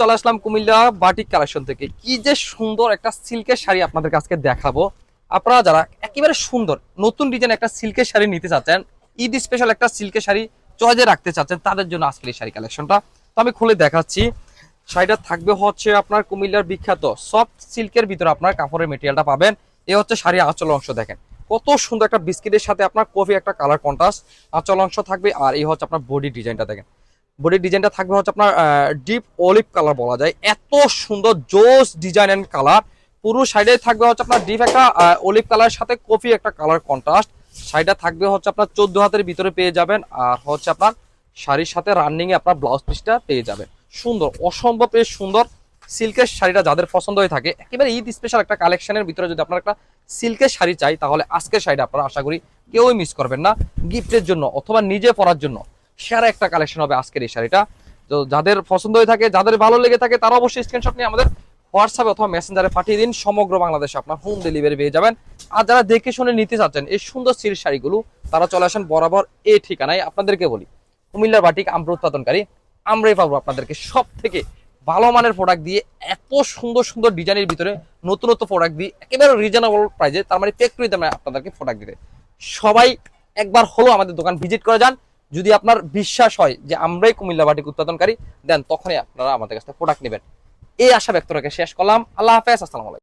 চলে আসলাম Comilla batik collection থেকে। কি যে সুন্দর একটা সিল্কের শাড়ি আপনাদের কাছে দেখাবো। আপনারা যারা একেবারে সুন্দর নতুন ডিজাইন একটা সিল্কের শাড়ি নিতে চাচ্ছেন, ঈদ স্পেশাল একটা সিল্কের শাড়ি চয়েজে রাখতে চাচ্ছেন, তাদের জন্য আজকের এই শাড়ি কালেকশনটা। তো আমি খুলে দেখাচ্ছি। শাড়িটা থাকবে হচ্ছে আপনার কুমিল্লার বিখ্যাত সফট সিল্কের ভিতরে আপনার কাপড়ের মেটেরিয়ালটা পাবেন। এ হচ্ছে শাড়ি আঁচল অংশ, দেখেন কত সুন্দর একটা বিস্কিটের সাথে আপনার কফি একটা কালার কন্ট্রাস্ট আঁচল অংশ থাকবে। আর এই হচ্ছে আপনার বডি ডিজাইনটা, দেখেন বডির ডিজাইনটা থাকবে হচ্ছে আপনার ডিপ অলিভ কালার বলা যায়, এত সুন্দর জোস ডিজাইন এন্ড কালার। পুরো সাইডে থাকবে হচ্ছে আপনার ডিপ একটা অলিভ কালারের সাথে কফি একটা কালার কন্ট্রাস্ট। শাড়িটা থাকবে হচ্ছে আপনার 14 হাতের ভিতরে পেয়ে যাবেন। আর হচ্ছে আপনার শাড়ির সাথে রানিং এ আপনার ব্লাউজ পিসটা পেয়ে যাবেন। সুন্দর, অসম্ভব বেশ সুন্দর সিল্কের শাড়িটা যাদের পছন্দ হয়ে থাকে, একেবারে ঈদ স্পেশাল একটা কালেকশনের ভিতরে যদি আপনার একটা সিল্কের শাড়ি চাই, তাহলে আজকের শাড়িটা আপনারা আশা করি কেউই মিস করবেন না। গিফটের জন্য অথবা নিজে পরার জন্য সেরা একটা কালেকশন হবে আজকের এই শাড়িটা। তো যাদের পছন্দ হয়ে থাকে, যাদের ভালো লেগে থাকে, তারা অবশ্যই স্ক্রিনশট নিয়ে আমাদের হোয়াটসঅ্যাপে অথবা মেসেঞ্জারে পাঠিয়ে দিন। সমগ্র বাংলাদেশে আপনার হোম ডেলিভারি পেয়ে যাবেন। আর যারা দেখে শুনে নিতে চাচ্ছেন এই সুন্দর সিল্ক শাড়িগুলো, তারা চলে আসেন বরাবর এই ঠিকানায়। আপনাদেরকে বলি, কুমিল্লার বাটিক আমরা উৎপাদনকারী, আমরাই পাবো আপনাদেরকে সব থেকে ভালো মানের প্রোডাক্ট দিয়ে, এত সুন্দর সুন্দর ডিজাইনের ভিতরে নতুন নতুন প্রোডাক্ট দিয়ে একেবারে রিজনেবল প্রাইসে, তার মানে ফ্যাক্টরি দামে আপনাদেরকে প্রোডাক্ট দিতে। সবাই একবার হলো আমাদের দোকান ভিজিট করে যান। যদি আপনার বিশ্বাস হয় যে আমরাই কুমিল্লা বাটিক উৎপাদনকারী, দেন তখনই আপনারা আমাদের কাছে প্রোডাক্ট নেবেন। এই আশা ব্যক্ত রেখে শেষ করলাম। আল্লাহ হাফেজ, আসসালামু আলাইকুম।